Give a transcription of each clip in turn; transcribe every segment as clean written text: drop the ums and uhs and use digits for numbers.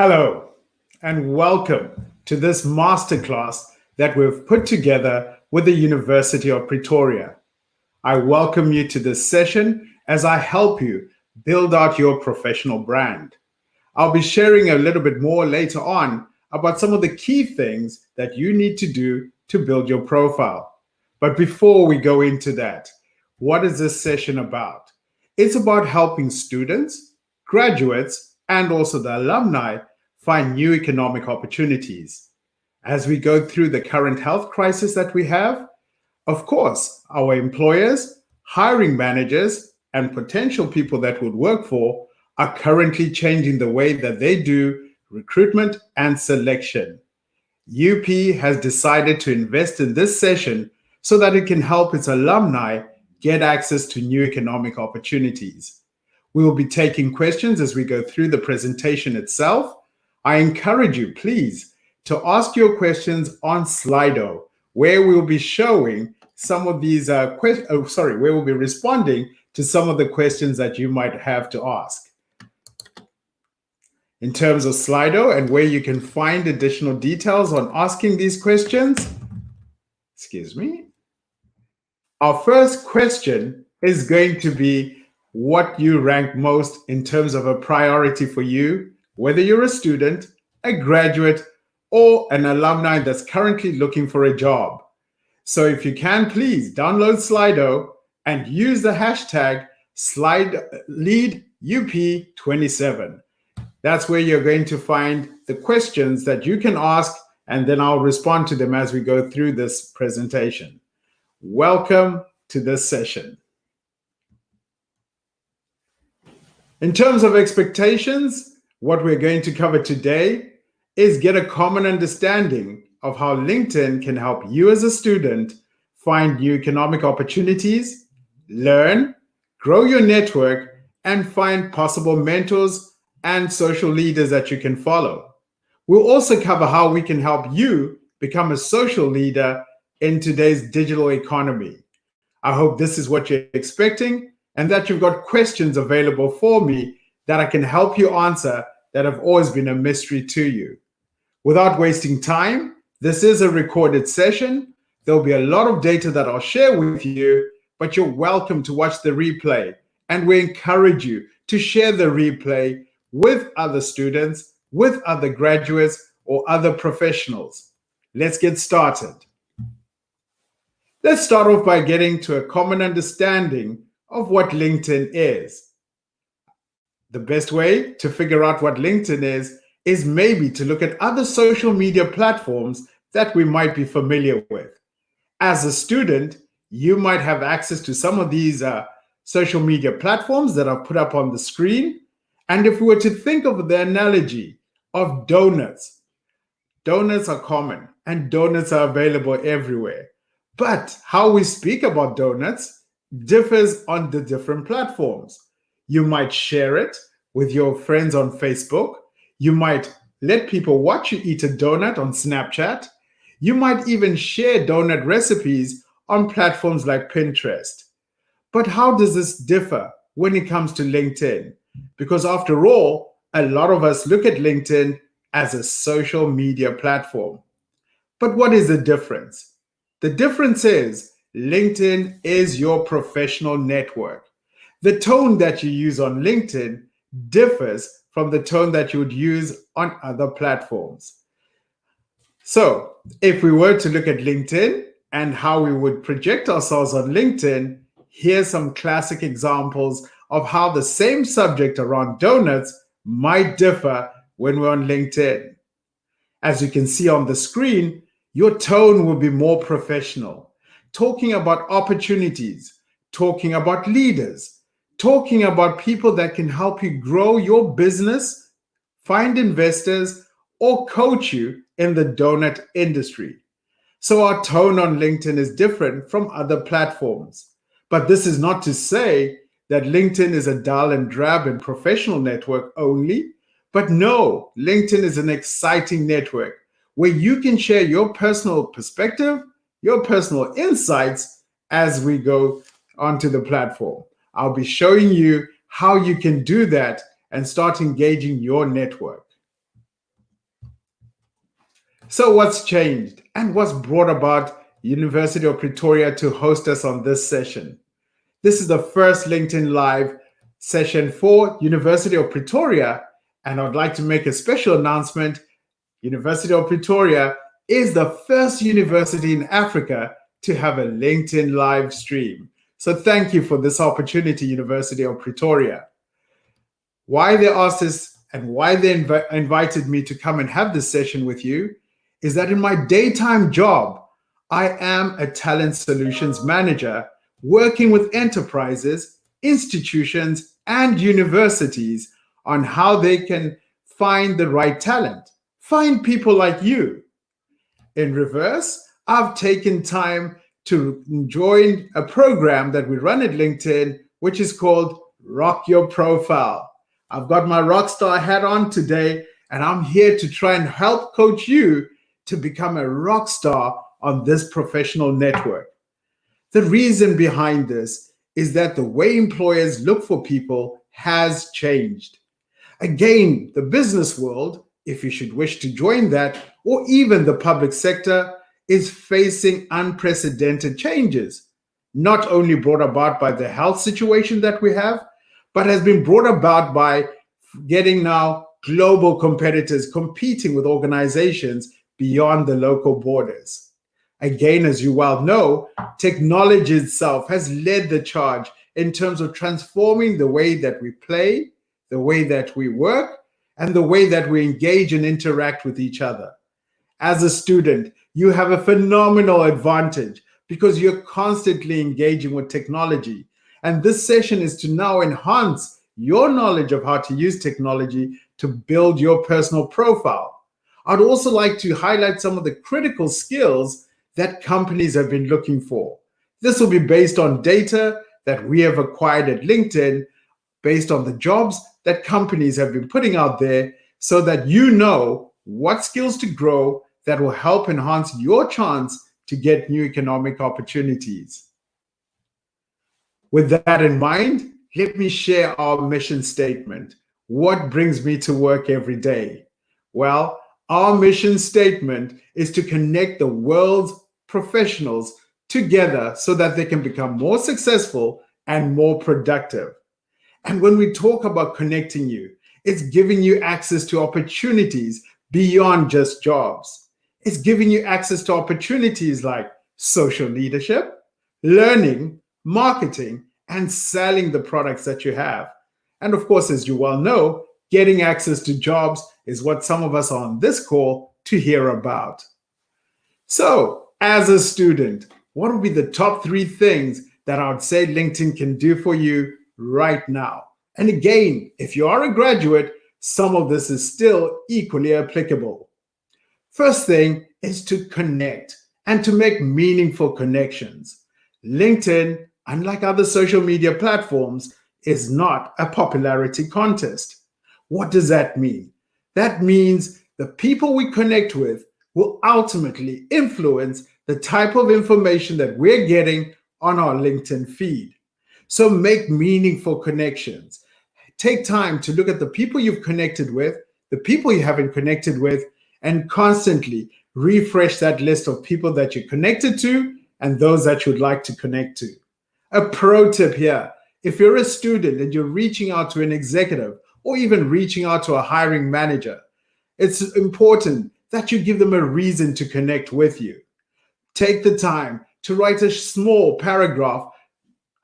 Hello, and welcome to this masterclass that we've put together with the University of Pretoria. I welcome you to this session as I help you build out your professional brand. I'll be sharing a little bit more later on about some of the key things that you need to do to build your profile. But before we go into that, what is this session about? It's about helping students, graduates, and also the alumni find new economic opportunities. As we go through the current health crisis that we have, of course, our employers, hiring managers, and potential people that would work for are currently changing the way that they do recruitment and selection. UP has decided to invest in this session so that it can help its alumni get access to new economic opportunities. We will be taking questions as we go through the presentation itself. I encourage you, please, to ask your questions on Slido, where we'll be showing some of these where we'll be responding to some of the questions that you might have to ask. In terms of Slido and where you can find additional details on asking these questions, our first question is going to be what you rank most in terms of a priority for you, whether you're a student, a graduate, or an alumni that's currently looking for a job. So if you can, please download Slido and use the hashtag LeadUP27. That's where you're going to find the questions that you can ask, and then I'll respond to them as we go through this presentation. Welcome to this session. In terms of expectations, what we're going to cover today is get a common understanding of how LinkedIn can help you as a student find new economic opportunities, learn, grow your network, and find possible mentors and social leaders that you can follow. We'll also cover how we can help you become a social leader in today's digital economy. I hope this is what you're expecting and that you've got questions available for me that I can help you answer that have always been a mystery to you. Without wasting time, this is a recorded session. There'll be a lot of data that I'll share with you, but you're welcome to watch the replay. And we encourage you to share the replay with other students, with other graduates, or other professionals. Let's get started. Let's start off by getting to a common understanding of what LinkedIn is. The best way to figure out what LinkedIn is maybe to look at other social media platforms that we might be familiar with. As a student, you might have access to some of these social media platforms that I've put up on the screen. And if we were to think of the analogy of donuts, donuts are common and donuts are available everywhere. But how we speak about donuts differs on the different platforms. You might share it with your friends on Facebook. You might let people watch you eat a donut on Snapchat. You might even share donut recipes on platforms like Pinterest. But how does this differ when it comes to LinkedIn? Because after all, a lot of us look at LinkedIn as a social media platform. But what is the difference? The difference is LinkedIn is your professional network. The tone that you use on LinkedIn differs from the tone that you would use on other platforms. So if we were to look at LinkedIn and how we would project ourselves on LinkedIn, here's some classic examples of how the same subject around donuts might differ when we're on LinkedIn. As you can see on the screen, your tone will be more professional, talking about opportunities, talking about leaders, talking about people that can help you grow your business, find investors, or coach you in the donut industry. So our tone on LinkedIn is different from other platforms. But this is not to say that LinkedIn is a dull and drab and professional network only. But no, LinkedIn is an exciting network where you can share your personal perspective, your personal insights as we go onto the platform. I'll be showing you how you can do that and start engaging your network. So what's changed and what's brought about University of Pretoria to host us on this session? This is the first LinkedIn Live session for University of Pretoria, and I'd like to make a special announcement. University of Pretoria is the first university in Africa to have a LinkedIn live stream. So thank you for this opportunity, University of Pretoria. Why they asked this and why they invited me to come and have this session with you is that in my daytime job, I am a talent solutions manager working with enterprises, institutions, and universities on how they can find the right talent, find people like you. In reverse, I've taken time to join a program that we run at LinkedIn, which is called Rock Your Profile. I've got my rockstar hat on today, and I'm here to try and help coach you to become a rock star on this professional network. The reason behind this is that the way employers look for people has changed. Again, the business world, if you should wish to join that, or even the public sector, is facing unprecedented changes, not only brought about by the health situation that we have, but has been brought about by getting now global competitors competing with organizations beyond the local borders. Again, as you well know, technology itself has led the charge in terms of transforming the way that we play, the way that we work, and the way that we engage and interact with each other. As a student, you have a phenomenal advantage because you're constantly engaging with technology. And this session is to now enhance your knowledge of how to use technology to build your personal profile. I'd also like to highlight some of the critical skills that companies have been looking for. This will be based on data that we have acquired at LinkedIn, based on the jobs that companies have been putting out there, so that you know what skills to grow that will help enhance your chance to get new economic opportunities. With that in mind, let me share our mission statement. What brings me to work every day? Well, our mission statement is to connect the world's professionals together so that they can become more successful and more productive. And when we talk about connecting you, it's giving you access to opportunities beyond just jobs. It's giving you access to opportunities like social leadership, learning, marketing, and selling the products that you have. And of course, as you well know, getting access to jobs is what some of us are on this call to hear about. So, as a student, what would be the top 3 things that I would say LinkedIn can do for you right now? And again, if you are a graduate, some of this is still equally applicable. First thing is to connect and to make meaningful connections. LinkedIn, unlike other social media platforms, is not a popularity contest. What does that mean? That means the people we connect with will ultimately influence the type of information that we're getting on our LinkedIn feed. So make meaningful connections. Take time to look at the people you've connected with, the people you haven't connected with, and constantly refresh that list of people that you're connected to and those that you'd like to connect to. A pro tip here: if you're a student and you're reaching out to an executive or even reaching out to a hiring manager, it's important that you give them a reason to connect with you. Take the time to write a small paragraph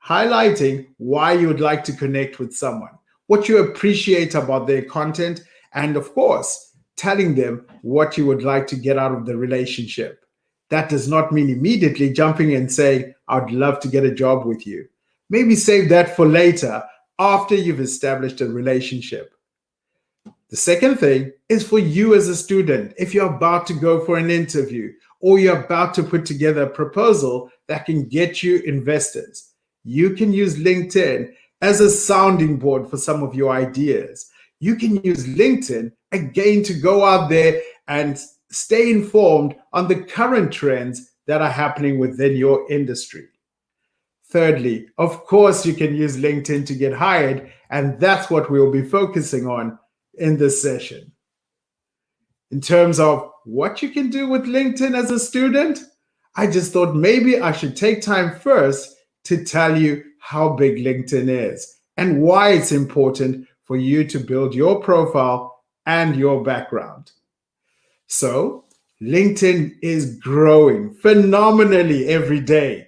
highlighting why you would like to connect with someone, what you appreciate about their content, and of course, telling them what you would like to get out of the relationship. That does not mean immediately jumping in and saying, I'd love to get a job with you. Maybe save that for later after you've established a relationship. The second thing is for you as a student. If you're about to go for an interview or you're about to put together a proposal that can get you investors, you can use LinkedIn as a sounding board for some of your ideas. You can use LinkedIn again to go out there and stay informed on the current trends that are happening within your industry. Thirdly, of course, you can use LinkedIn to get hired, and that's what we'll be focusing on in this session. In terms of what you can do with LinkedIn as a student, I just thought maybe I should take time first to tell you how big LinkedIn is and why it's important for you to build your profile and your background. So, LinkedIn is growing phenomenally every day.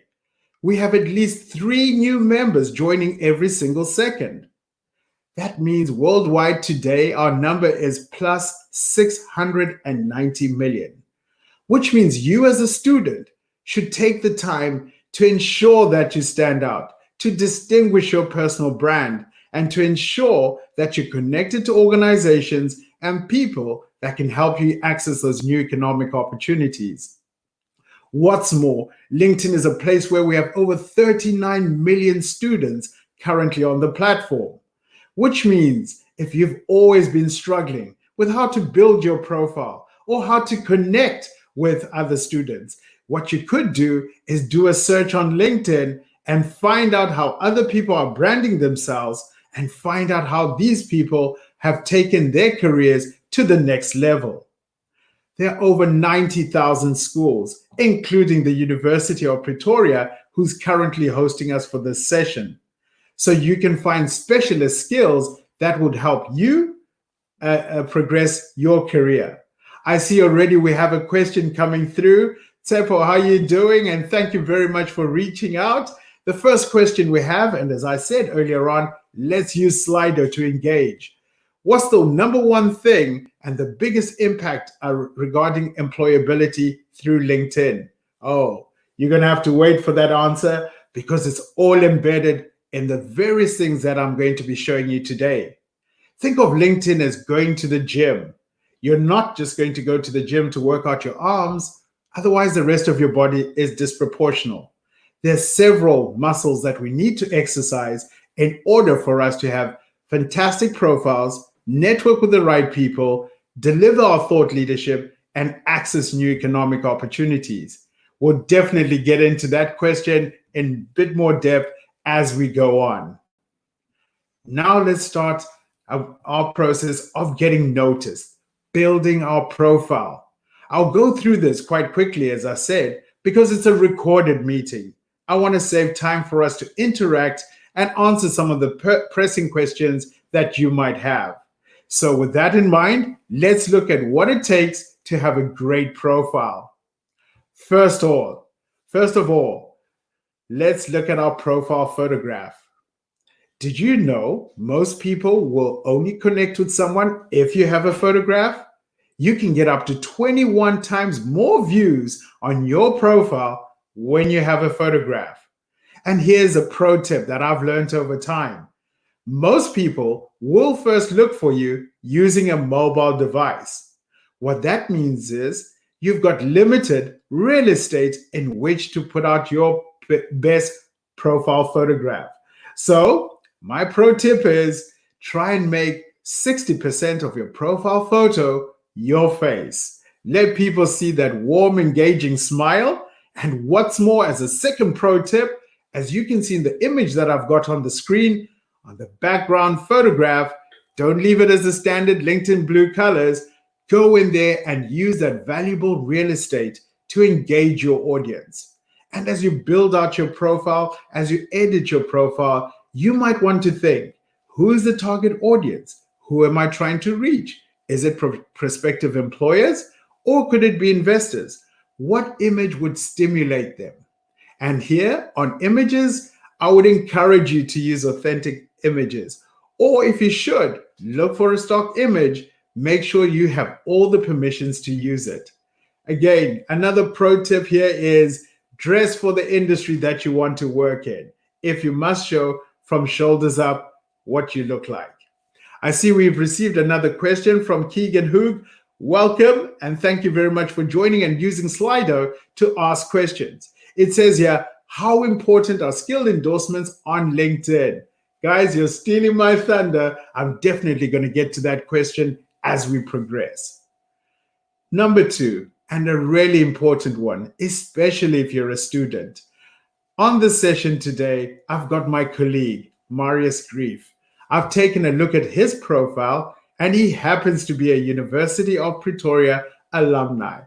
We have at least 3 new members joining every single second. That means worldwide today, our number is plus 690 million, which means you as a student should take the time to ensure that you stand out, to distinguish your personal brand, and to ensure that you're connected to organizations and people that can help you access those new economic opportunities. What's more, LinkedIn is a place where we have over 39 million students currently on the platform, which means if you've always been struggling with how to build your profile or how to connect with other students, what you could do is do a search on LinkedIn and find out how other people are branding themselves and find out how these people have taken their careers to the next level. There are over 90,000 schools, including the University of Pretoria, who's currently hosting us for this session. So you can find specialist skills that would help you progress your career. I see already we have a question coming through. Tsepo, how are you doing? And thank you very much for reaching out. The first question we have, and as I said earlier on, let's use Slido to engage. What's the number one thing and the biggest impact regarding employability through LinkedIn? Oh, you're going to have to wait for that answer because it's all embedded in the various things that I'm going to be showing you today. Think of LinkedIn as going to the gym. You're not just going to go to the gym to work out your arms, otherwise the rest of your body is disproportional. There's several muscles that we need to exercise in order for us to have fantastic profiles, network with the right people, deliver our thought leadership, and access new economic opportunities. We'll definitely get into that question in a bit more depth as we go on. Now let's start our process of getting noticed, building our profile. I'll go through this quite quickly, as I said, because it's a recorded meeting. I want to save time for us to interact and answer some of the pressing questions that you might have. So with that in mind, let's look at what it takes to have a great profile. First of all, let's look at our profile photograph. Did you know most people will only connect with someone if you have a photograph? You can get up to 21 times more views on your profile when you have a photograph. And here's a pro tip that I've learned over time. Most people will first look for you using a mobile device. What that means is you've got limited real estate in which to put out your best profile photograph. So my pro tip is try and make 60% of your profile photo your face. Let people see that warm, engaging smile. And what's more, as a second pro tip, as you can see in the image that I've got on the screen, on the background photograph, don't leave it as the standard LinkedIn blue colors. Go in there and use that valuable real estate to engage your audience. And as you build out your profile, as you edit your profile, you might want to think, who is the target audience? Who am I trying to reach? Is it prospective employers or could it be investors? What image would stimulate them? And here on images, I would encourage you to use authentic images. Or if you should, look for a stock image, make sure you have all the permissions to use it. Again, another pro tip here is dress for the industry that you want to work in. If you must show from shoulders up what you look like. I see we've received another question from Keegan Hoog. Welcome and thank you very much for joining and using Slido to ask questions. It says here, how important are skilled endorsements on LinkedIn? Guys, you're stealing my thunder. I'm definitely going to get to that question as we progress. Number 2, and a really important one, especially if you're a student. On this session today, I've got my colleague, Marius Grief. I've taken a look at his profile, and he happens to be a University of Pretoria Alumni.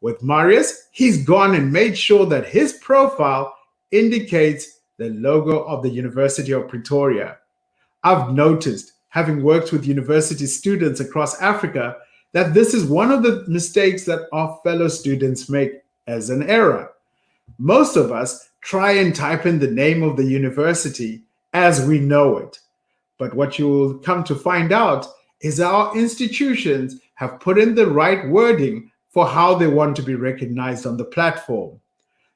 With Marius, he's gone and made sure that his profile indicates the logo of the University of Pretoria. I've noticed, having worked with university students across Africa, that this is one of the mistakes that our fellow students make as an error. Most of us try and type in the name of the university as we know it. But what you will come to find out is our institutions have put in the right wording for how they want to be recognized on the platform.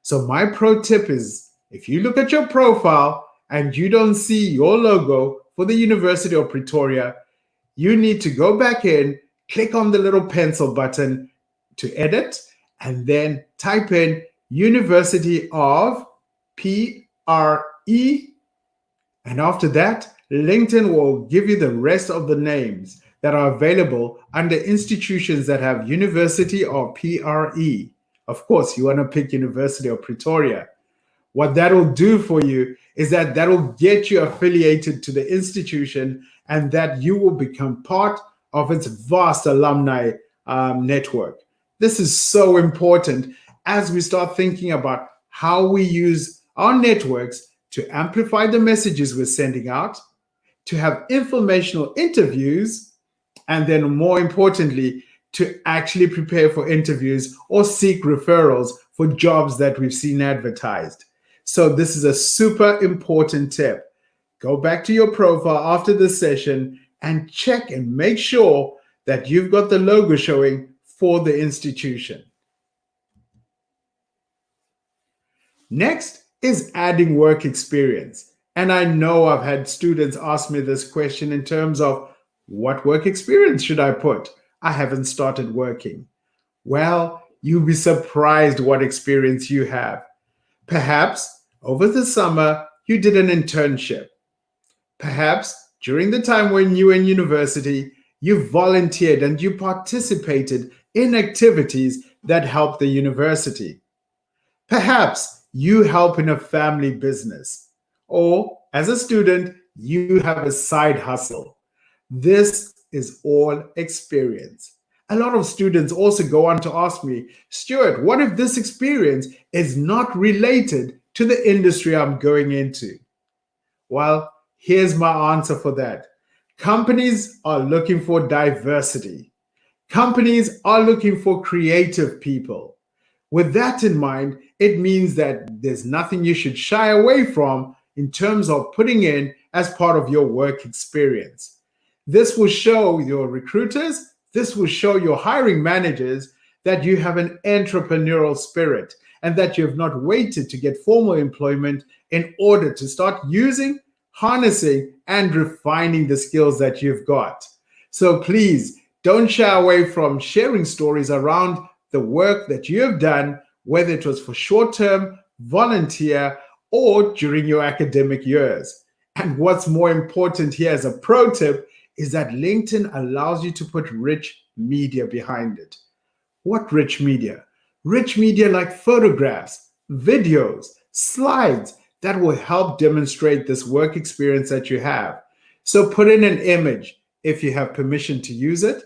So my pro tip is, if you look at your profile and you don't see your logo for the University of Pretoria, you need to go back in, click on the little pencil button to edit, and then type in University of PRE. And after that, LinkedIn will give you the rest of the names that are available under institutions that have University of PRE. Of course, you want to pick University of Pretoria. What that will do for you is that will get you affiliated to the institution, and that you will become part of its vast alumni network. This is so important as we start thinking about how we use our networks to amplify the messages we're sending out, to have informational interviews, and then more importantly, to actually prepare for interviews or seek referrals for jobs that we've seen advertised. So this is a super important tip. Go back to your profile after this session and check and make sure that you've got the logo showing for the institution. Next is adding work experience. And I know I've had students ask me this question in terms of, what work experience should I put? I haven't started working. Well, you'll be surprised what experience you have. Perhaps over the summer, you did an internship. Perhaps during the time when you were in university, you volunteered and you participated in activities that helped the university. Perhaps you help in a family business, or as a student, you have a side hustle. This is all experience. A lot of students also go on to ask me, Stuart, what if this experience is not related to the industry I'm going into? Well, here's my answer for that. Companies are looking for diversity. Companies are looking for creative people. With that in mind, it means that there's nothing you should shy away from in terms of putting in as part of your work experience. This will show your recruiters, this will show your hiring managers that you have an entrepreneurial spirit and that you have not waited to get formal employment in order to start using, harnessing, and refining the skills that you've got. So please don't shy away from sharing stories around the work that you have done, whether it was for short-term, volunteer, or during your academic years. And what's more important here as a pro tip is that LinkedIn allows you to put rich media behind it. What rich media? Rich media like photographs, videos, slides that will help demonstrate this work experience that you have. So put in an image if you have permission to use it.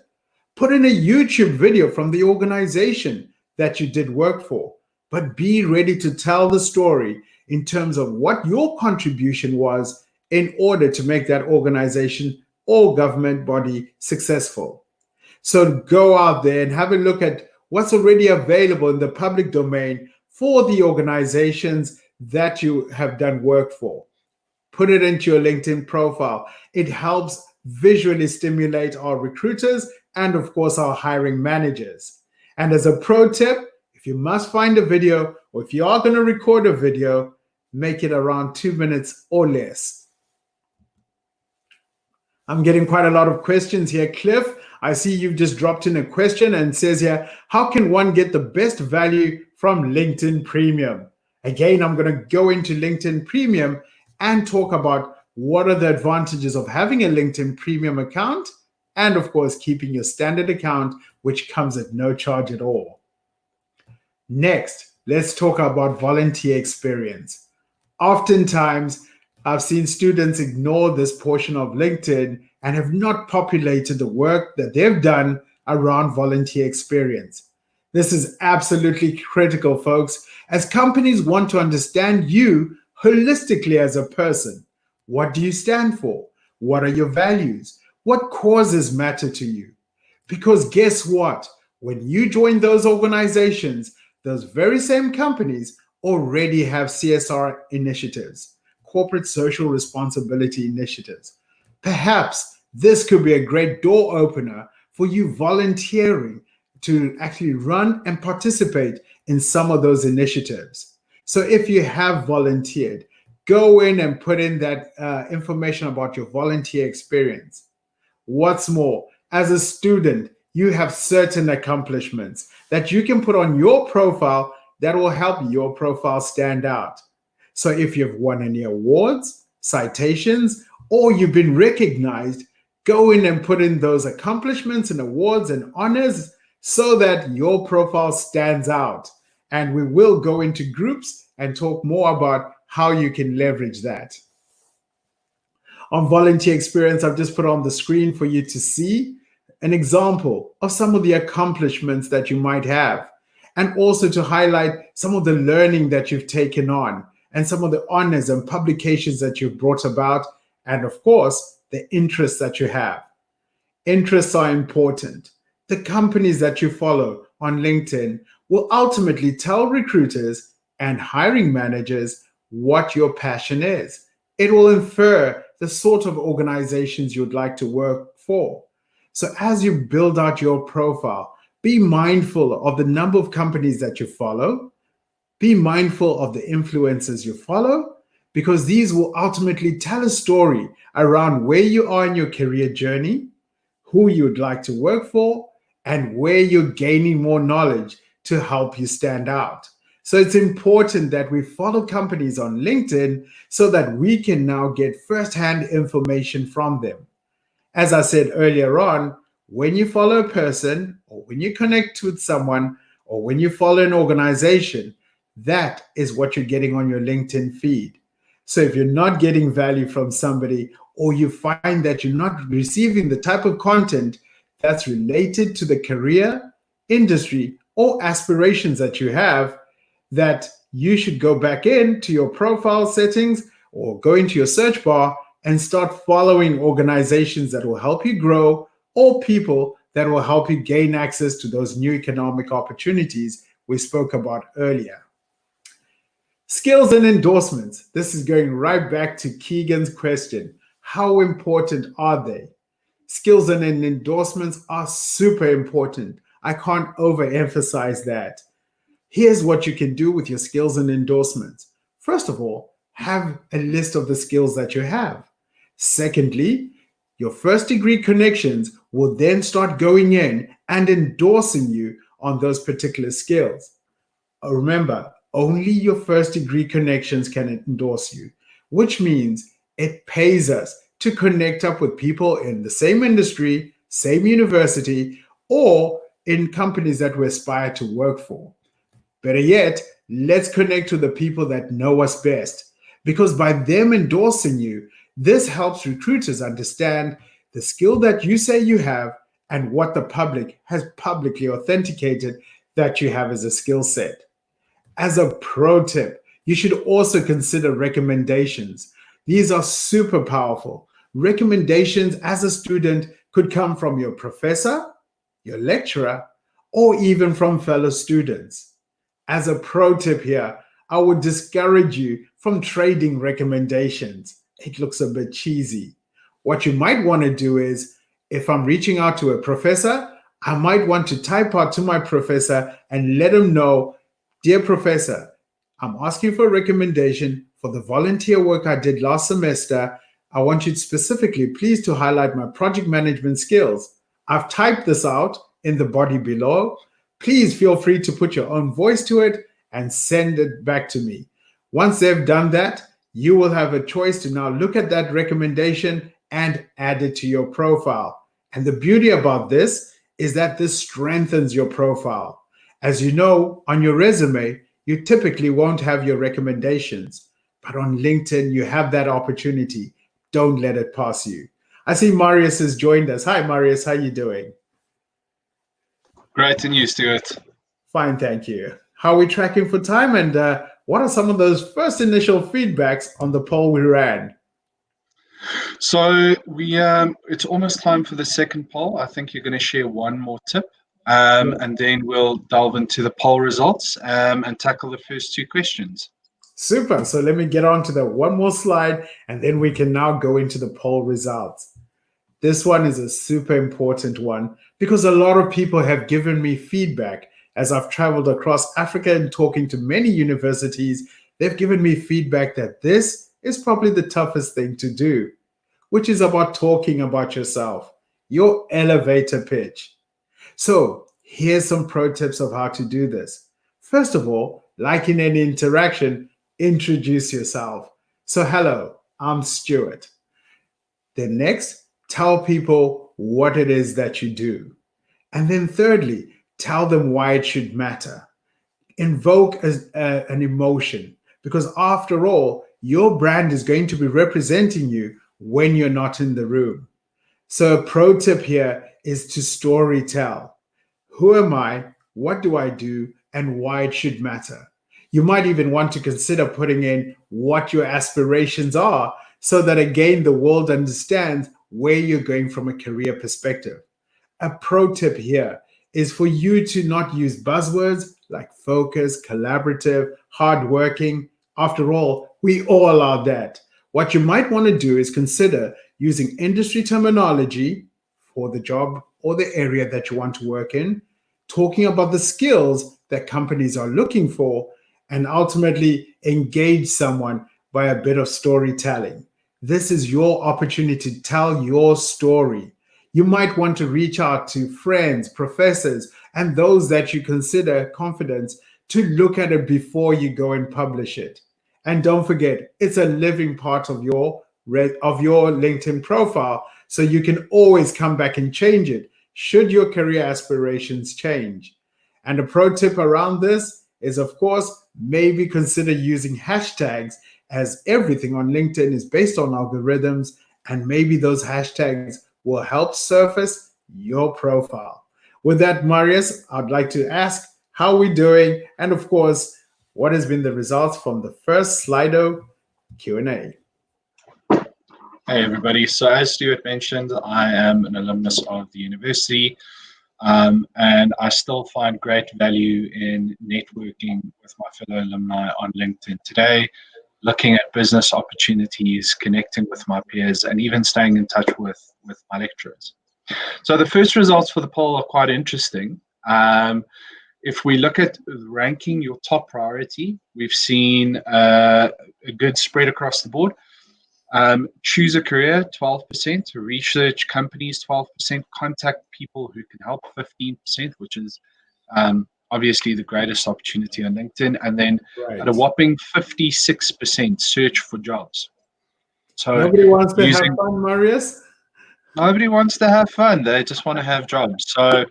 Put in a YouTube video from the organization that you did work for, but be ready to tell the story in terms of what your contribution was in order to make that organization or government body successful. So go out there and have a look at what's already available in the public domain for the organizations that you have done work for. Put it into your LinkedIn profile. It helps visually stimulate our recruiters and, of course, our hiring managers. And as a pro tip, if you must find a video, or if you are going to record a video, make it around 2 minutes or less. I'm getting quite a lot of questions here. Cliff, I see you've just dropped in a question and says here, how can one get the best value from LinkedIn Premium? Again, I'm going to go into LinkedIn Premium and talk about what are the advantages of having a LinkedIn Premium account and, of course, keeping your standard account, which comes at no charge at all. Next, let's talk about volunteer experience. Oftentimes, I've seen students ignore this portion of LinkedIn and have not populated the work that they've done around volunteer experience. This is absolutely critical, folks, as companies want to understand you holistically as a person. What do you stand for? What are your values? What causes matter to you? Because guess what? When you join those organizations, those very same companies already have CSR initiatives, corporate social responsibility initiatives. Perhaps this could be a great door opener for you volunteering to actually run and participate in some of those initiatives. So if you have volunteered, go in and put in that information about your volunteer experience. What's more, as a student, you have certain accomplishments that you can put on your profile that will help your profile stand out. So if you've won any awards, citations, or you've been recognized, go in and put in those accomplishments and awards and honors so that your profile stands out. And we will go into groups and talk more about how you can leverage that. On volunteer experience, I've just put on the screen for you to see an example of some of the accomplishments that you might have, and also to highlight some of the learning that you've taken on and some of the honors and publications that you've brought about, and of course, the interests that you have. Interests are important. The companies that you follow on LinkedIn will ultimately tell recruiters and hiring managers what your passion is. It will infer the sort of organizations you'd like to work for. So as you build out your profile, be mindful of the number of companies that you follow. Be mindful of the influencers you follow, because these will ultimately tell a story around where you are in your career journey, who you'd like to work for, and where you're gaining more knowledge to help you stand out. So it's important that we follow companies on LinkedIn so that we can now get firsthand information from them. As I said earlier on, when you follow a person, or when you connect with someone, or when you follow an organization, that is what you're getting on your LinkedIn feed. So if you're not getting value from somebody, or you find that you're not receiving the type of content that's related to the career, industry, or aspirations that you have, that you should go back into your profile settings or go into your search bar and start following organizations that will help you grow, or people that will help you gain access to those new economic opportunities we spoke about earlier. Skills and endorsements. This is going right back to Keegan's question. How important are they? Skills and endorsements are super important. I can't overemphasize that. Here's what you can do with your skills and endorsements. First of all, have a list of the skills that you have. Secondly, your first degree connections will then start going in and endorsing you on those particular skills. Remember, only your first degree connections can endorse you, which means it pays us to connect up with people in the same industry, same university, or in companies that we aspire to work for. Better yet, let's connect to the people that know us best, because by them endorsing you, this helps recruiters understand the skill that you say you have and what the public has publicly authenticated that you have as a skill set. As a pro tip, you should also consider recommendations. These are super powerful. Recommendations as a student could come from your professor, your lecturer, or even from fellow students. As a pro tip here, I would discourage you from trading recommendations. It looks a bit cheesy. What you might want to do is, if I'm reaching out to a professor, I might want to type out to my professor and let him know, dear professor, I'm asking for a recommendation for the volunteer work I did last semester. I want you specifically, please, to highlight my project management skills. I've typed this out in the body below. Please feel free to put your own voice to it and send it back to me. Once they've done that, you will have a choice to now look at that recommendation and add it to your profile. And the beauty about this is that this strengthens your profile. As you know, on your resume, you typically won't have your recommendations, but on LinkedIn, you have that opportunity. Don't let it pass you. I see Marius has joined us. Hi, Marius. How are you doing? Great, and you, Stuart? Fine, thank you. How are we tracking for time, and what are some of those first initial feedbacks on the poll we ran? So it's almost time for the second poll. I think you're going to share one more tip, and then we'll delve into the poll results and tackle the first two questions. Super. So let me get on to the one more slide, and then we can now go into the poll results. This one is a super important one because a lot of people have given me feedback as I've traveled across Africa and talking to many universities. They've given me feedback that this is probably the toughest thing to do, which is about talking about yourself, your elevator pitch. So here's some pro tips of how to do this. First of all, like in any interaction, introduce yourself. So, hello, I'm Stuart. Then next, tell people what it is that you do. And then thirdly, tell them why it should matter. Invoke an emotion because after all, your brand is going to be representing you when you're not in the room. So a pro tip here is to story tell. Who am I? What do I do? And why it should matter. You might even want to consider putting in what your aspirations are so that again the world understands where you're going from a career perspective. A pro tip here is for you to not use buzzwords like focus, collaborative, hardworking. After all, we all are that. What you might want to do is consider using industry terminology for the job or the area that you want to work in, talking about the skills that companies are looking for, and ultimately engage someone by a bit of storytelling. This is your opportunity to tell your story. You might want to reach out to friends, professors, and those that you consider confident to look at it before you go and publish it. And don't forget, it's a living part of your LinkedIn profile, so you can always come back and change it should your career aspirations change. And a pro tip around this is, of course, maybe consider using hashtags, as everything on LinkedIn is based on algorithms, and maybe those hashtags will help surface your profile. With that, Marius, I'd like to ask how we're doing, and of course, what has been the results from the first Slido Q&A. Hey, everybody. So as Stuart mentioned, I am an alumnus of the university, and I still find great value in networking with my fellow alumni on LinkedIn today, looking at business opportunities, connecting with my peers, and even staying in touch with my lecturers. So the first results for the poll are quite interesting. If we look at ranking your top priority, we've seen a good spread across the board. Choose a career, 12%, research companies, 12%, contact people who can help, 15%, which is obviously the greatest opportunity on LinkedIn, and then at a whopping 56%, search for jobs. So nobody wants to have fun, Marius? Nobody wants to have fun. They just want to have jobs. So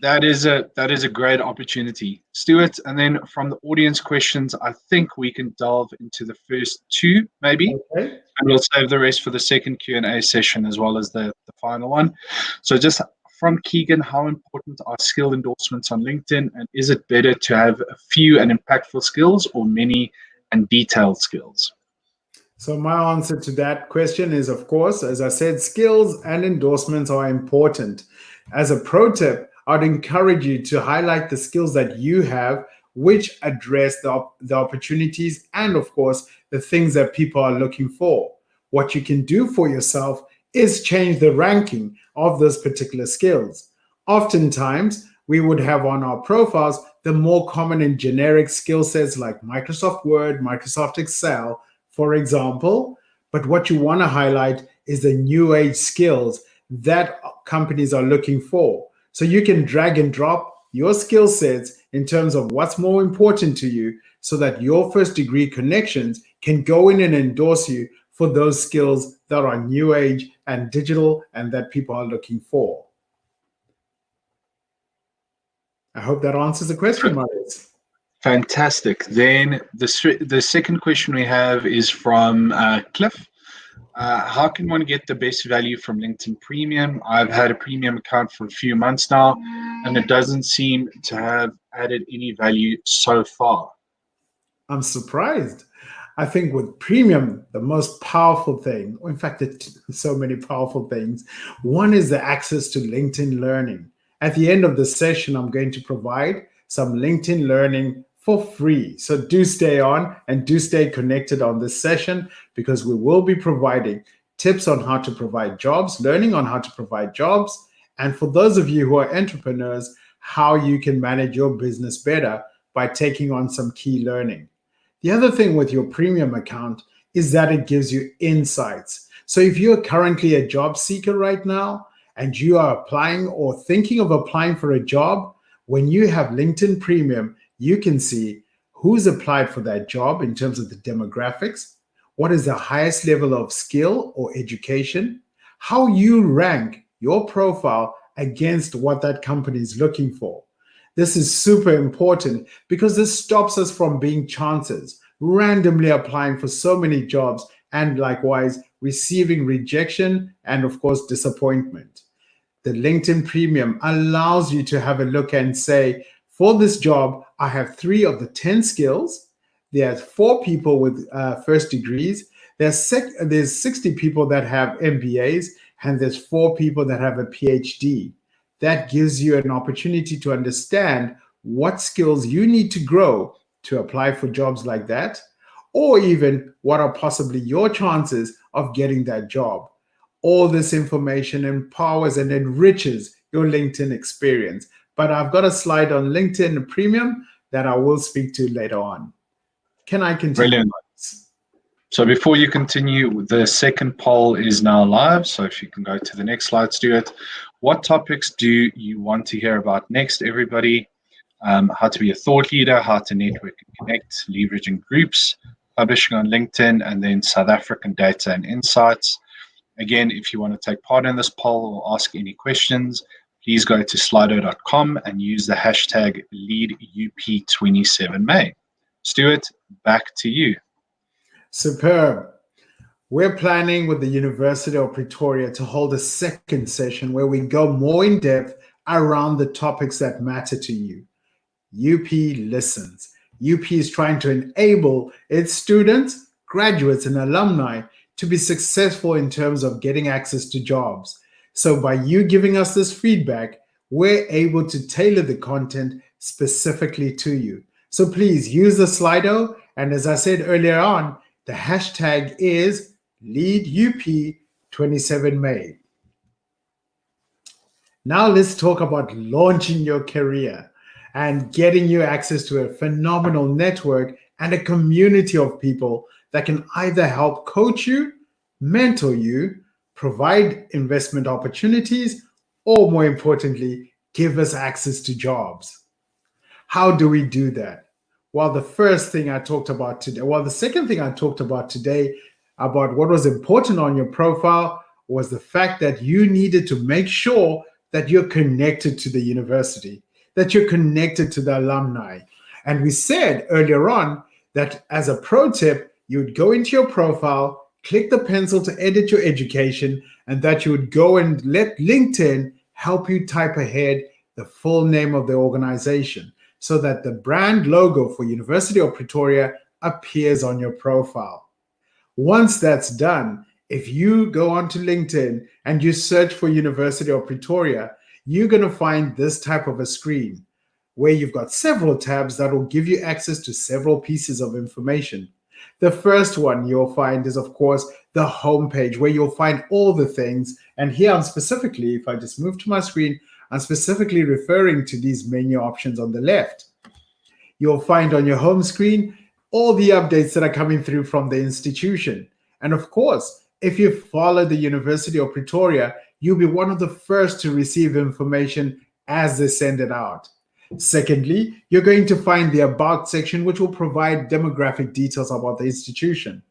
that is a great opportunity, Stuart. And then from the audience questions, I think we can delve into the first two, maybe, and we'll save the rest for the second Q&A session as well as the final one. So just from Keegan, how important are skill endorsements on LinkedIn, and is it better to have a few and impactful skills or many and detailed skills? So my answer to that question is, of course, as I said, skills and endorsements are important. As a pro tip, I'd encourage you to highlight the skills that you have, which address the opportunities and, of course, the things that people are looking for. What you can do for yourself is change the ranking of those particular skills. Oftentimes, we would have on our profiles the more common and generic skill sets like Microsoft Word, Microsoft Excel, for example. But what you want to highlight is the new age skills that companies are looking for. So you can drag and drop your skill sets in terms of what's more important to you so that your first degree connections can go in and endorse you for those skills that are new age and digital and that people are looking for. I hope that answers the question, Marius. Fantastic. Then the second question we have is from Cliff. How can one get the best value from LinkedIn Premium? I've had a premium account for a few months now, and it doesn't seem to have added any value so far. I'm surprised. I think with premium, the most powerful thing, or in fact, so many powerful things. One is the access to LinkedIn Learning. At the end of the session, I'm going to provide some LinkedIn Learning for free. So do stay on and do stay connected on this session, because we will be providing tips on how to provide jobs, learning on how to provide jobs, and for those of you who are entrepreneurs, how you can manage your business better by taking on some key learning. The other thing with your premium account is that it gives you insights. So if you're currently a job seeker right now and you are applying or thinking of applying for a job, when you have LinkedIn Premium, you can see who's applied for that job in terms of the demographics, what is the highest level of skill or education, how you rank your profile against what that company is looking for. This is super important because this stops us from being chances, randomly applying for so many jobs, and likewise receiving rejection and, of course, disappointment. The LinkedIn Premium allows you to have a look and say, for this job, I have 3 of the 10 skills. There's 4 people with first degrees. There's 60 people that have MBAs, and there's 4 people that have a PhD. That gives you an opportunity to understand what skills you need to grow to apply for jobs like that, or even what are possibly your chances of getting that job. All this information empowers and enriches your LinkedIn experience. But I've got a slide on LinkedIn Premium that I will speak to later on. Can I continue? Brilliant. So before you continue, the second poll is now live. So if you can go to the next slide, Stuart. What topics do you want to hear about next, everybody? How to be a thought leader, how to network and connect, leveraging groups, publishing on LinkedIn, and then South African data and insights. Again, if you want to take part in this poll or ask any questions, please go to slido.com and use the hashtag LeadUP27May. Stuart, back to you. Superb. We're planning with the University of Pretoria to hold a second session where we go more in depth around the topics that matter to you. UP listens. UP is trying to enable its students, graduates, and alumni to be successful in terms of getting access to jobs. So by you giving us this feedback, we're able to tailor the content specifically to you. So please use the Slido. And as I said earlier on, the hashtag is LeadUP27May. Now let's talk about launching your career and getting you access to a phenomenal network and a community of people that can either help coach you, mentor you, provide investment opportunities, or more importantly, give us access to jobs. How do we do that? Well, the second thing I talked about today about what was important on your profile was the fact that you needed to make sure that you're connected to the university, that you're connected to the alumni. And we said earlier on that as a pro tip, you would go into your profile, click the pencil to edit your education, and that you would go and let LinkedIn help you type ahead the full name of the organization so that the brand logo for University of Pretoria appears on your profile. Once that's done, if you go onto LinkedIn and you search for University of Pretoria, you're going to find this type of a screen where you've got several tabs that will give you access to several pieces of information. The first one you'll find is, of course, the homepage where you'll find all the things. And here I'm specifically, if I just move to my screen, I'm specifically referring to these menu options on the left. You'll find on your home screen all the updates that are coming through from the institution. And of course, if you follow the University of Pretoria, you'll be one of the first to receive information as they send it out. Secondly, you're going to find the About section, which will provide demographic details about the institution.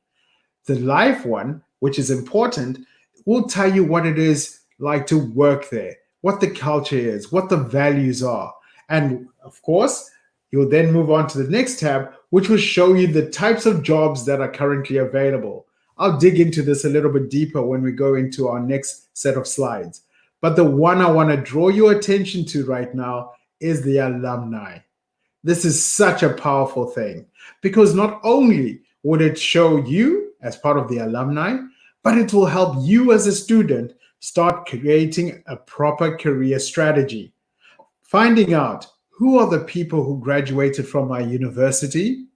The Life one, which is important, will tell you what it is like to work there, what the culture is, what the values are. And of course, you'll then move on to the next tab, which will show you the types of jobs that are currently available. I'll dig into this a little bit deeper when we go into our next set of slides. But the one I want to draw your attention to right now is the alumni. This is such a powerful thing because not only would it show you as part of the alumni, but it will help you as a student start creating a proper career strategy. Finding out who are the people who graduated from my university,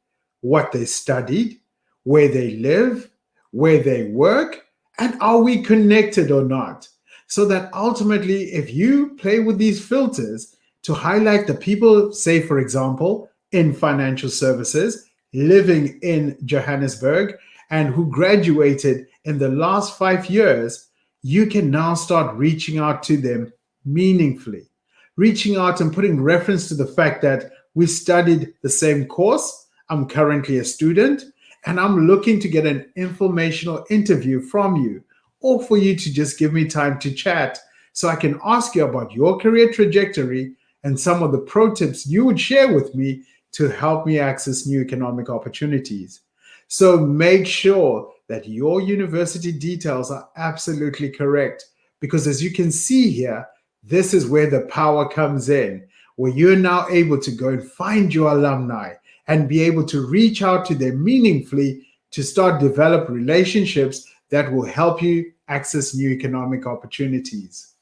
what they studied, where they live, where they work, and are we connected or not? So that ultimately, if you play with these filters to highlight the people, say, for example, in financial services, living in Johannesburg, and who graduated in the last 5 years, you can now start reaching out to them meaningfully. Reaching out and putting reference to the fact that we studied the same course. I'm currently a student and I'm looking to get an informational interview from you, or for you to just give me time to chat so I can ask you about your career trajectory and some of the pro tips you would share with me to help me access new economic opportunities. So make sure that your university details are absolutely correct, because as you can see here, this is where the power comes in, where you're now able to go and find your alumni and be able to reach out to them meaningfully to start develop relationships that will help you access new economic opportunities.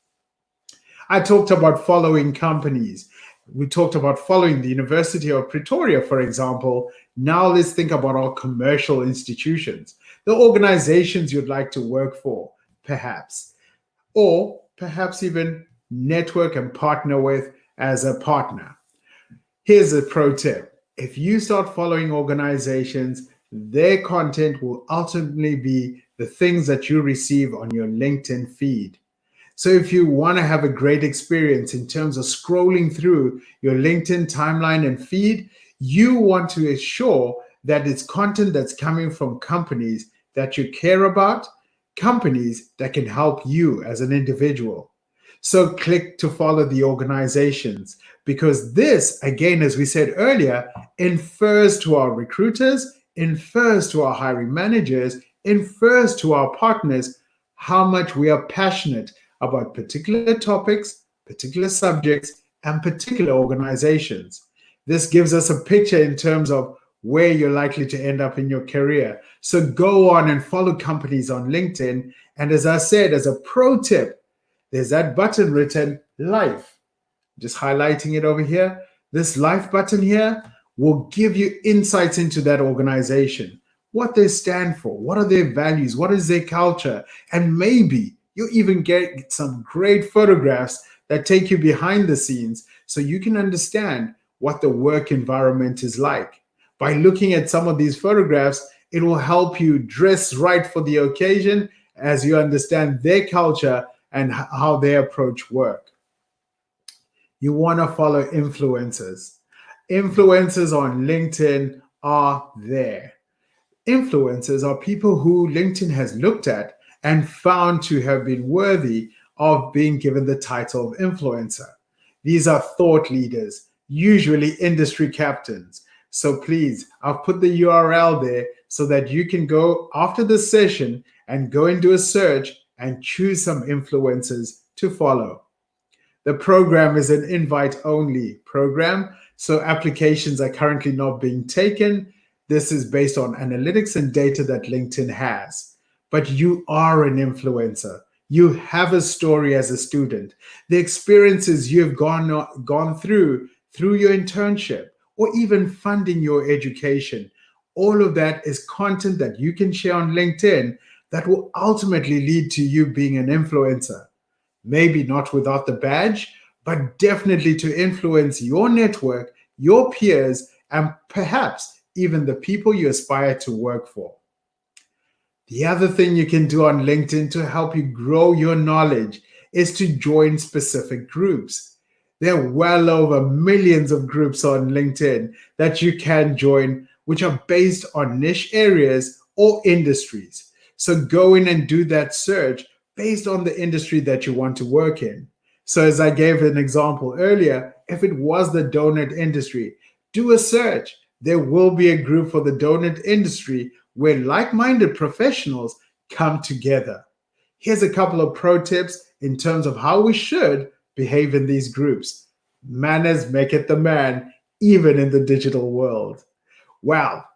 I talked about following companies. We talked about following the University of Pretoria, for example. Now let's think about our commercial institutions, the organizations you'd like to work for, perhaps, or perhaps even network and partner with as a partner. Here's a pro tip. If you start following organizations, their content will ultimately be the things that you receive on your LinkedIn feed. So if you want to have a great experience in terms of scrolling through your LinkedIn timeline and feed, you want to ensure that it's content that's coming from companies that you care about, companies that can help you as an individual. So click to follow the organizations, because this, again, as we said earlier, infers to our recruiters, infers to our hiring managers, infers to our partners how much we are passionate about particular topics, particular subjects, and particular organizations. This gives us a picture in terms of where you're likely to end up in your career. So go on and follow companies on LinkedIn. And as I said, as a pro tip, there's that button written life. Just highlighting it over here. This life button here will give you insights into that organization, what they stand for, what are their values, what is their culture, and maybe you even get some great photographs that take you behind the scenes so you can understand what the work environment is like. By looking at some of these photographs, it will help you dress right for the occasion as you understand their culture and how they approach work. You want to follow influencers. Influencers on LinkedIn are there. Influencers are people who LinkedIn has looked at and found to have been worthy of being given the title of influencer. These are thought leaders, usually industry captains. So please, I've put the URL there so that you can go after this session and go and do a search and choose some influencers to follow. The program is an invite-only program, so applications are currently not being taken. This is based on analytics and data that LinkedIn has. But you are an influencer. You have a story as a student. The experiences you've gone through your internship, or even funding your education, all of that is content that you can share on LinkedIn that will ultimately lead to you being an influencer. Maybe not without the badge, but definitely to influence your network, your peers, and perhaps even the people you aspire to work for. The other thing you can do on LinkedIn to help you grow your knowledge is to join specific groups. There are well over millions of groups on LinkedIn that you can join, which are based on niche areas or industries. So go in and do that search based on the industry that you want to work in. So as I gave an example earlier, if it was the donut industry, do a search. There will be a group for the donut industry where like-minded professionals come together. Here's a couple of pro tips in terms of how we should behave in these groups. Manners make it the man, even in the digital world. Well,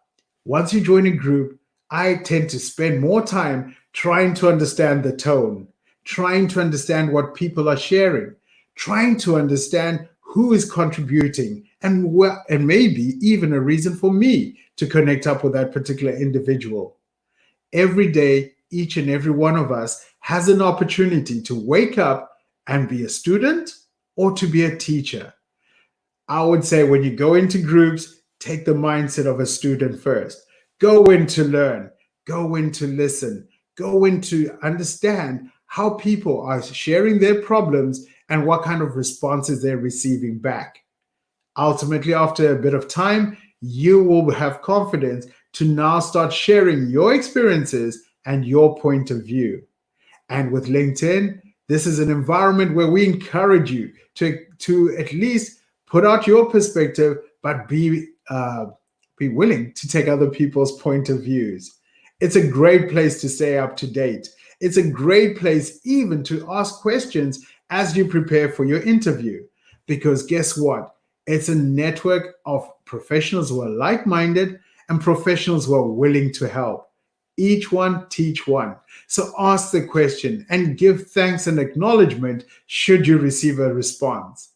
once you join a group, I tend to spend more time trying to understand the tone, trying to understand what people are sharing, trying to understand who is contributing, and maybe even a reason for me to connect up with that particular individual. Every day, each and every one of us has an opportunity to wake up and be a student or to be a teacher. I would say when you go into groups, take the mindset of a student first. Go in to learn, go in to listen, go in to understand how people are sharing their problems and what kind of responses they're receiving back. Ultimately, after a bit of time, you will have confidence to now start sharing your experiences and your point of view. And with LinkedIn, this is an environment where we encourage you to at least put out your perspective, but be willing to take other people's point of views. It's a great place to stay up to date. It's a great place even to ask questions as you prepare for your interview. Because guess what? It's a network of professionals who are like-minded and professionals who are willing to help. Each one teach one. So ask the question and give thanks and acknowledgement should you receive a response.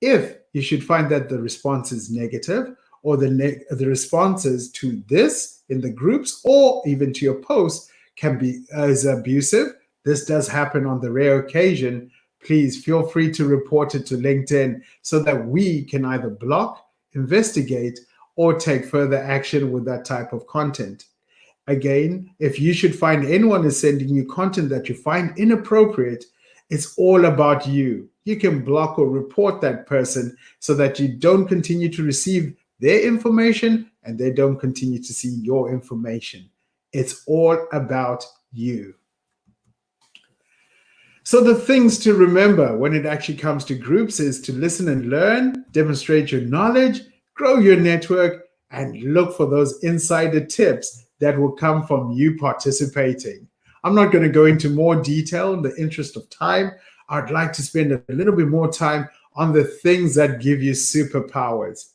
If you should find that the response is negative, or the responses to this in the groups or even to your posts can be as abusive, this does happen on the rare occasion, please feel free to report it to LinkedIn so that we can either block, investigate, or take further action with that type of content. Again, if you should find anyone is sending you content that you find inappropriate, it's all about you. You can block or report that person so that you don't continue to receive their information and they don't continue to see your information. It's all about you. So the things to remember when it actually comes to groups is to listen and learn, demonstrate your knowledge, grow your network, and look for those insider tips that will come from you participating. I'm not going to go into more detail in the interest of time. I'd like to spend a little bit more time on the things that give you superpowers.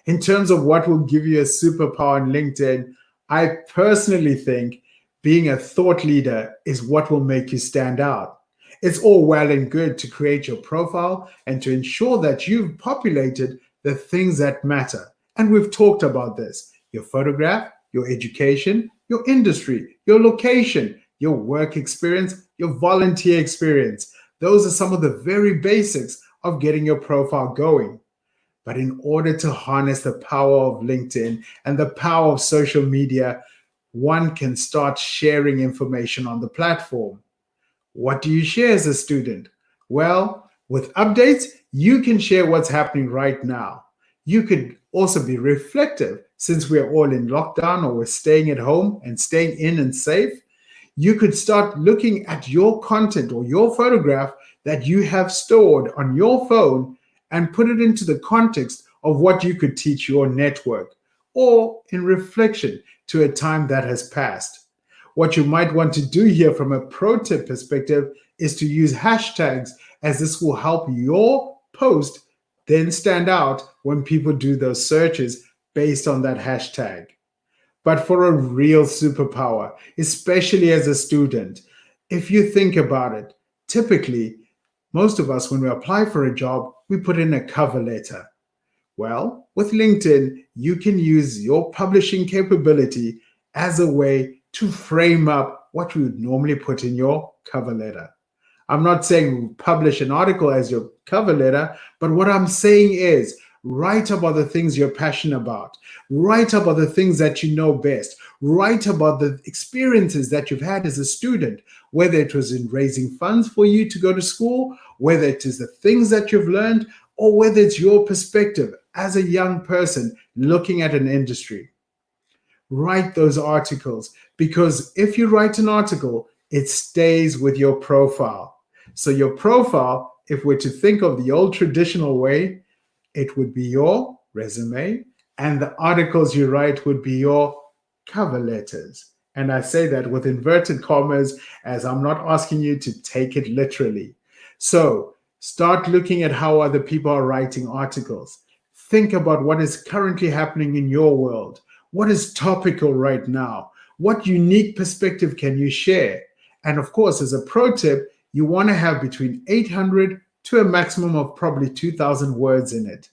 In terms of what will give you a superpower on LinkedIn, I personally think being a thought leader is what will make you stand out. It's all well and good to create your profile and to ensure that you've populated the things that matter. And we've talked about this: your photograph, your education, your industry, your location, your work experience, your volunteer experience. Those are some of the very basics of getting your profile going. But in order to harness the power of LinkedIn and the power of social media, one can start sharing information on the platform. What do you share as a student? Well, with updates, you can share what's happening right now. You could also be reflective since we're all in lockdown or we're staying at home and staying in and safe. You could start looking at your content or your photograph that you have stored on your phone and put it into the context of what you could teach your network, or in reflection to a time that has passed. What you might want to do here from a pro tip perspective is to use hashtags, as this will help your post then stand out when people do those searches based on that hashtag. But for a real superpower, especially as a student, if you think about it, typically, most of us, when we apply for a job, we put in a cover letter. Well, with LinkedIn, you can use your publishing capability as a way to frame up what you would normally put in your cover letter. I'm not saying publish an article as your cover letter, but what I'm saying is write about the things you're passionate about. Write about the things that you know best. Write about the experiences that you've had as a student, whether it was in raising funds for you to go to school, whether it is the things that you've learned, or whether it's your perspective as a young person looking at an industry. Write those articles, because if you write an article, it stays with your profile. So your profile, if we're to think of the old traditional way, it would be your resume, and the articles you write would be your cover letters. And I say that with inverted commas, as I'm not asking you to take it literally. So start looking at how other people are writing articles. Think about what is currently happening in your world. What is topical right now? What unique perspective can you share? And of course, as a pro tip, you want to have between 800 to a maximum of probably 2,000 words in it.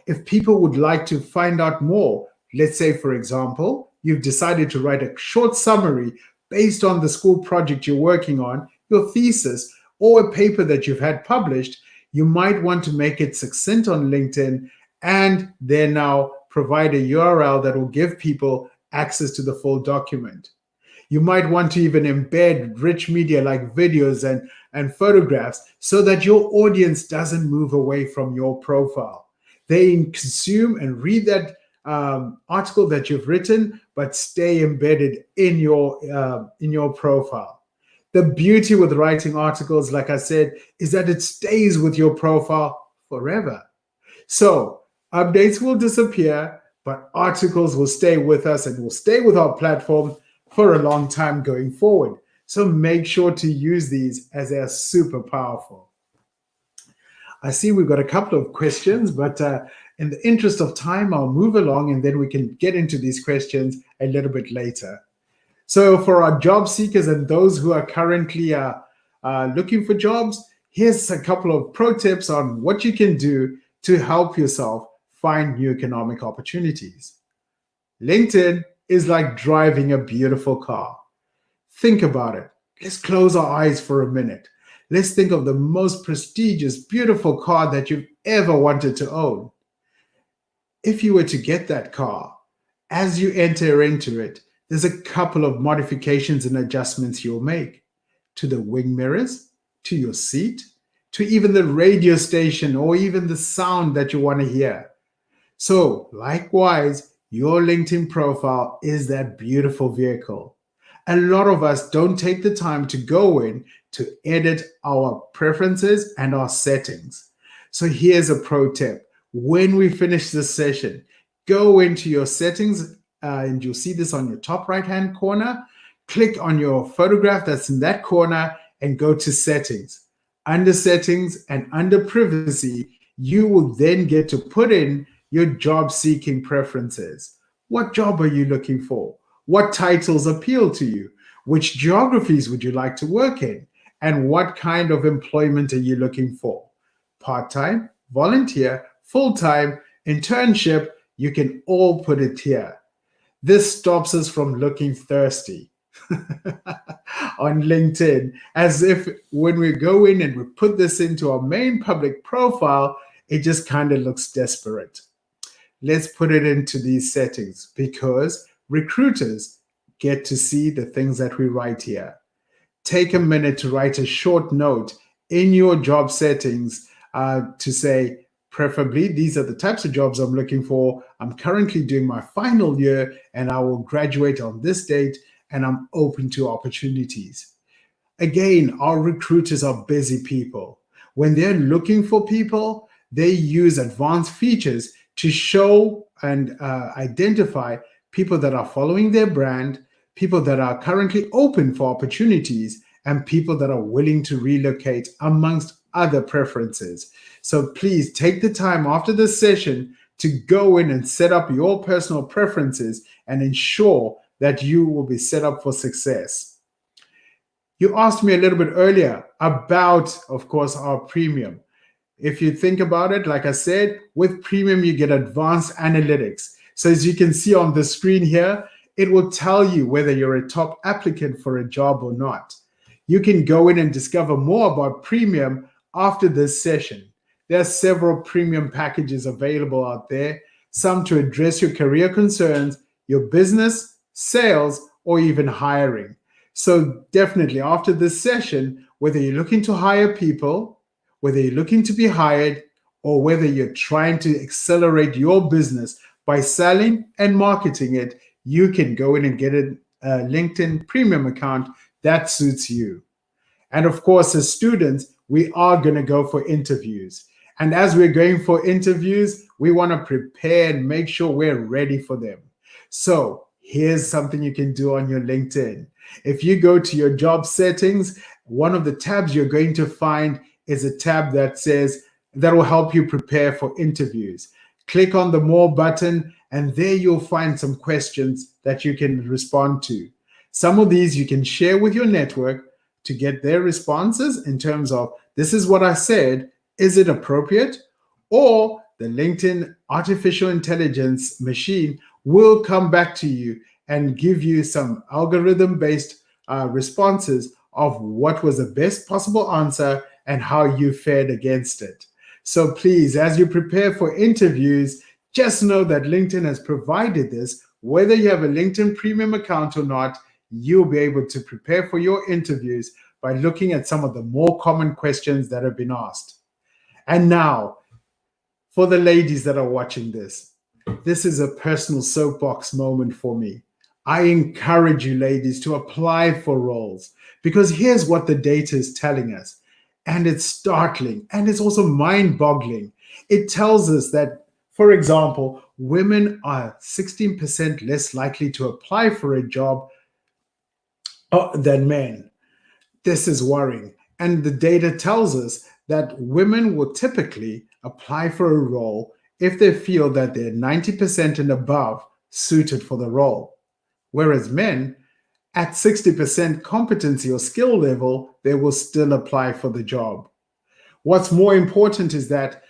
If people would like to find out more, let's say, for example, you've decided to write a short summary based on the school project you're working on, your thesis, or a paper that you've had published, you might want to make it succinct on LinkedIn and then now provide a URL that will give people access to the full document. You might want to even embed rich media like videos and photographs so that your audience doesn't move away from your profile. They consume and read that article that you've written, but stay embedded in your profile. The beauty with writing articles, like I said, is that it stays with your profile forever. So updates will disappear, but articles will stay with us and will stay with our platform for a long time going forward. So make sure to use these as they are super powerful. I see we've got a couple of questions, but in the interest of time, I'll move along and then we can get into these questions a little bit later. So for our job seekers and those who are currently looking for jobs, here's a couple of pro tips on what you can do to help yourself find new economic opportunities. LinkedIn is like driving a beautiful car. Think about it. Let's close our eyes for a minute. Let's think of the most prestigious, beautiful car that you've ever wanted to own. If you were to get that car, as you enter into it, there's a couple of modifications and adjustments you'll make to the wing mirrors, to your seat, to even the radio station or even the sound that you want to hear. So likewise, your LinkedIn profile is that beautiful vehicle. A lot of us don't take the time to go in to edit our preferences and our settings. So here's a pro tip. When we finish this session, go into your settings and you'll see this on your top right-hand corner. Click on your photograph that's in that corner and go to settings. Under settings and under privacy, you will then get to put in your job seeking preferences. What job are you looking for? What titles appeal to you? Which geographies would you like to work in? And what kind of employment are you looking for? Part-time, volunteer, full-time, internship, you can all put it here. This stops us from looking thirsty on LinkedIn, as if when we go in and we put this into our main public profile, it just kind of looks desperate. Let's put it into these settings because recruiters get to see the things that we write here. Take a minute to write a short note in your job settings to say, preferably, these are the types of jobs I'm looking for. I'm currently doing my final year and I will graduate on this date and I'm open to opportunities. Again, our recruiters are busy people. When they're looking for people, they use advanced features to show and identify people that are following their brand, people that are currently open for opportunities, and people that are willing to relocate, amongst other preferences. So please take the time after this session to go in and set up your personal preferences and ensure that you will be set up for success. You asked me a little bit earlier about, of course, our premium. If you think about it, like I said, with premium, you get advanced analytics. So as you can see on the screen here, it will tell you whether you're a top applicant for a job or not. You can go in and discover more about premium after this session. There are several premium packages available out there, some to address your career concerns, your business, sales, or even hiring. So definitely after this session, whether you're looking to hire people, whether you're looking to be hired, or whether you're trying to accelerate your business by selling and marketing it, you can go in and get a LinkedIn premium account that suits you. And of course, as students, we are going to go for interviews. And as we're going for interviews, we want to prepare and make sure we're ready for them. So Here's something you can do on your LinkedIn. If you go to your job settings, one of the tabs you're going to find is a tab that says that will help you prepare for interviews. Click on the More button, and there you'll find some questions that you can respond to. Some of these you can share with your network to get their responses in terms of, this is what I said, is it appropriate? Or the LinkedIn artificial intelligence machine will come back to you and give you some algorithm-based responses of what was the best possible answer and how you fared against it. So please, as you prepare for interviews, just know that LinkedIn has provided this. Whether you have a LinkedIn premium account or not, you'll be able to prepare for your interviews by looking at some of the more common questions that have been asked. And now, for the ladies that are watching this is a personal soapbox moment for me. I encourage you ladies to apply for roles, because here's what the data is telling us. And it's startling, and it's also mind-boggling. It tells us that, for example, women are 16% less likely to apply for a job than men. This is worrying. And the data tells us that women will typically apply for a role if they feel that they're 90% and above suited for the role. Whereas men, at 60% competency or skill level, they will still apply for the job. What's more important is that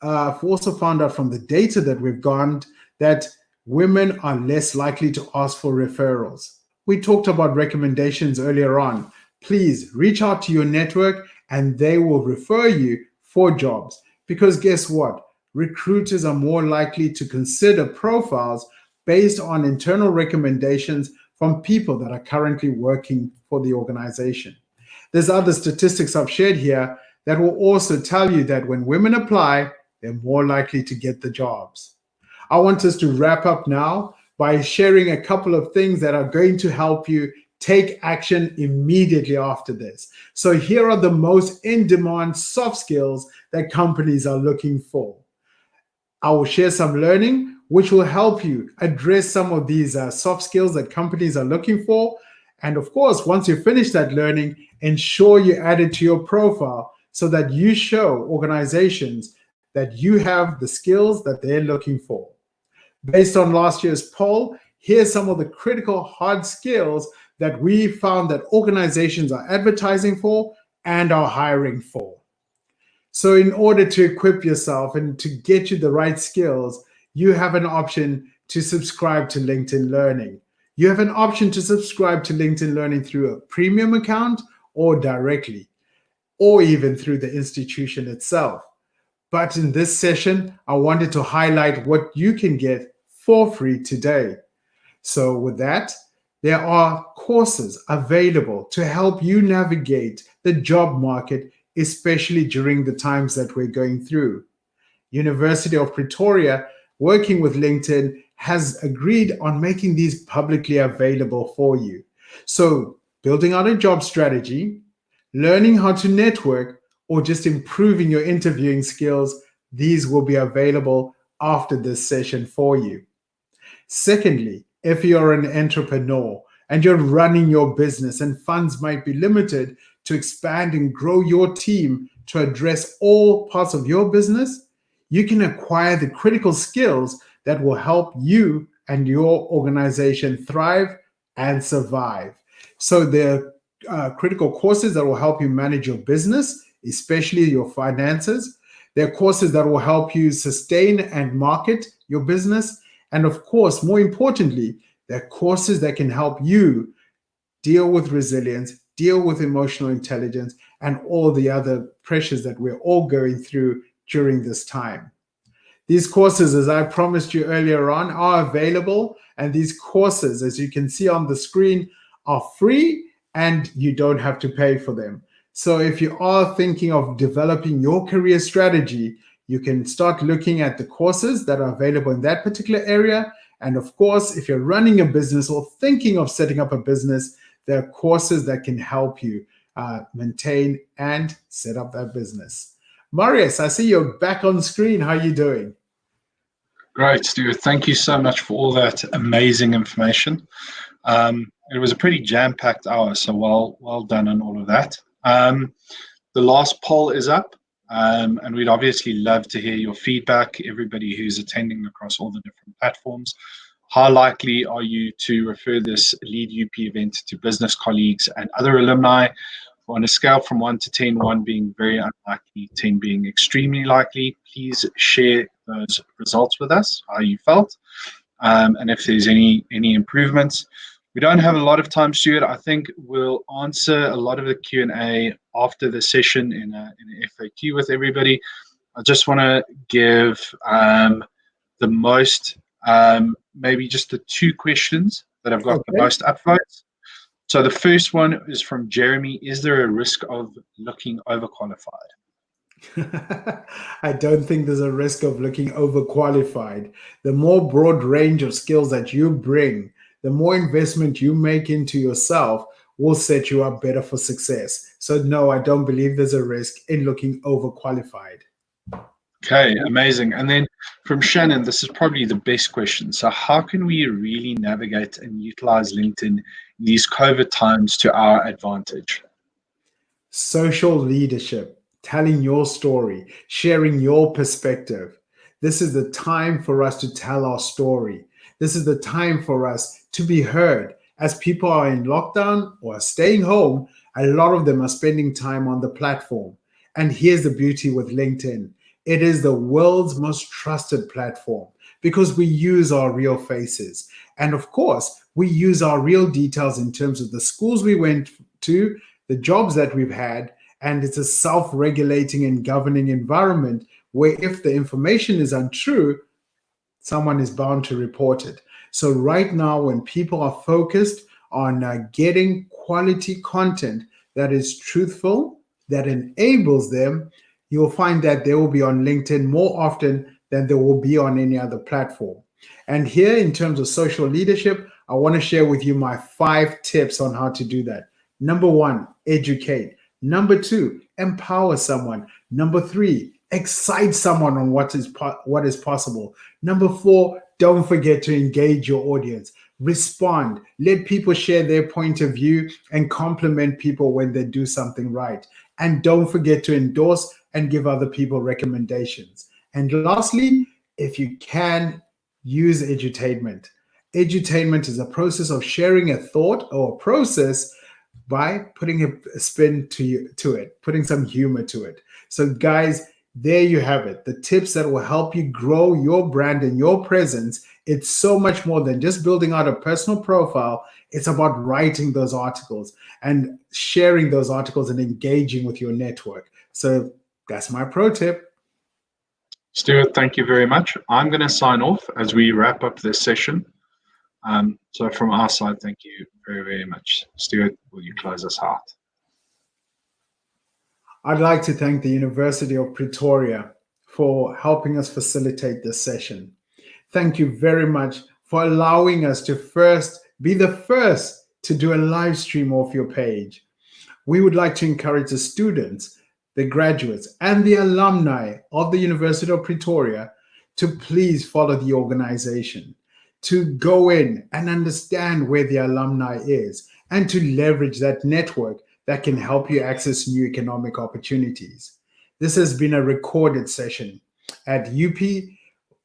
I've also found out from the data that we've gotten that women are less likely to ask for referrals. We talked about recommendations earlier on. Please reach out to your network and they will refer you for jobs. Because guess what? Recruiters are more likely to consider profiles based on internal recommendations from people that are currently working for the organization. There's other statistics I've shared here that will also tell you that when women apply, they're more likely to get the jobs. I want us to wrap up now by sharing a couple of things that are going to help you take action immediately after this. So here are the most in-demand soft skills that companies are looking for. I will share some learning which will help you address some of these soft skills that companies are looking for. And of course, once you finish that learning, ensure you add it to your profile so that you show organizations that you have the skills that they're looking for. Based on last year's poll, here's some of the critical hard skills that we found that organizations are advertising for and are hiring for. So in order to equip yourself and to get you the right skills, you have an option to subscribe to LinkedIn Learning. You have an option to subscribe to LinkedIn Learning through a premium account or directly, or even through the institution itself. But in this session, I wanted to highlight what you can get for free today. So with that, there are courses available to help you navigate the job market, especially during the times that we're going through. University of Pretoria, working with LinkedIn, has agreed on making these publicly available for you. So building out a job strategy, learning how to network, or just improving your interviewing skills, these will be available after this session for you. Secondly, if you're an entrepreneur and you're running your business and funds might be limited to expand and grow your team to address all parts of your business, you can acquire the critical skills that will help you and your organization thrive and survive. So there are critical courses that will help you manage your business, especially your finances. There are courses that will help you sustain and market your business. And of course, more importantly, there are courses that can help you deal with resilience, deal with emotional intelligence, and all the other pressures that we're all going through during this time. These courses, as I promised you earlier on, are available. And these courses, as you can see on the screen, are free and you don't have to pay for them. So if you are thinking of developing your career strategy, you can start looking at the courses that are available in that particular area. And of course, if you're running a business or thinking of setting up a business, there are courses that can help you maintain and set up that business. Marius, I see you're back on screen. How are you doing? Great, Stuart. Thank you so much for all that amazing information. It was a pretty jam-packed hour, so well done on all of that. The last poll is up, and we'd obviously love to hear your feedback, everybody who's attending across all the different platforms. How likely are you to refer this LeadUP event to business colleagues and other alumni? On a scale from 1 to 10, 1 being very unlikely, 10 being extremely likely, please share those results with us, how you felt, and if there's any improvements. We don't have a lot of time, Stuart. I think we'll answer a lot of the Q&A after the session in an FAQ with everybody. I just want to give the most, maybe just the 2 questions that have got the most upvotes. So the first one is from Jeremy. Is there a risk of looking overqualified? I don't think there's a risk of looking overqualified. The more broad range of skills that you bring, the more investment you make into yourself will set you up better for success. So no, I don't believe there's a risk in looking overqualified. Okay, amazing. And then from Shannon, this is probably the best question. So how can we really navigate and utilize LinkedIn in these COVID times to our advantage? Social leadership, telling your story, sharing your perspective. This is the time for us to tell our story. This is the time for us to be heard. As people are in lockdown or staying home, a lot of them are spending time on the platform. And here's the beauty with LinkedIn. It is the world's most trusted platform because we use our real faces. And of course, we use our real details in terms of the schools we went to, the jobs that we've had, and it's a self-regulating and governing environment where if the information is untrue, someone is bound to report it. So right now, when people are focused on getting quality content that is truthful, that enables them, you'll find that they will be on LinkedIn more often than they will be on any other platform. And here, in terms of social leadership, I want to share with you my 5 tips on how to do that. Number 1, educate. Number 2, empower someone. Number 3, excite someone on what is possible. Number 4, don't forget to engage your audience. Respond. Let people share their point of view and compliment people when they do something right. And don't forget to endorse and give other people recommendations. And lastly, if you can, use edutainment. Edutainment is a process of sharing a thought or a process by putting a spin to it, putting some humor to it. So guys, there you have it. The tips that will help you grow your brand and your presence. It's so much more than just building out a personal profile. It's about writing those articles and sharing those articles and engaging with your network. So that's my pro tip. Stuart, thank you very much. I'm going to sign off as we wrap up this session. So from our side, thank you very, very much. Stuart, will you close us out? I'd like to thank the University of Pretoria for helping us facilitate this session. Thank you very much for allowing us to be the first to do a live stream off your page. We would like to encourage the students, the graduates, and the alumni of the University of Pretoria to please follow the organization, to go in and understand where the alumni is, and to leverage that network that can help you access new economic opportunities. This has been a recorded session. At UP,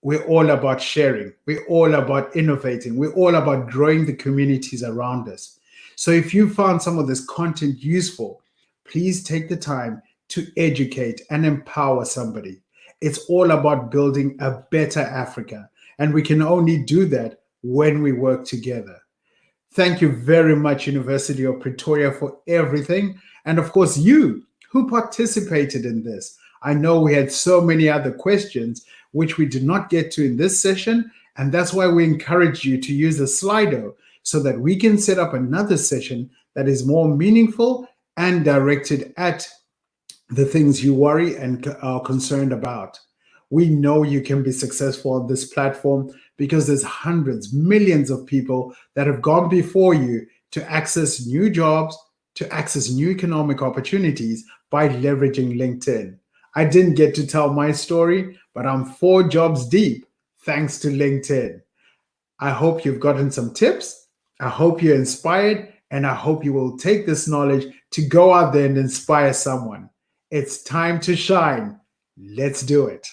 we're all about sharing. We're all about innovating. We're all about growing the communities around us. So if you found some of this content useful, please take the time to educate and empower somebody. It's all about building a better Africa. And we can only do that when we work together. Thank you very much, University of Pretoria, for everything. And of course, you who participated in this. I know we had so many other questions, which we did not get to in this session. And that's why we encourage you to use the Slido so that we can set up another session that is more meaningful and directed at the things you worry and are concerned about. We know you can be successful on this platform because there's hundreds, millions of people that have gone before you to access new jobs, to access new economic opportunities by leveraging LinkedIn. I didn't get to tell my story, but I'm 4 jobs deep thanks to LinkedIn. I hope you've gotten some tips. I hope you're inspired, and I hope you will take this knowledge to go out there and inspire someone. It's time to shine. Let's do it.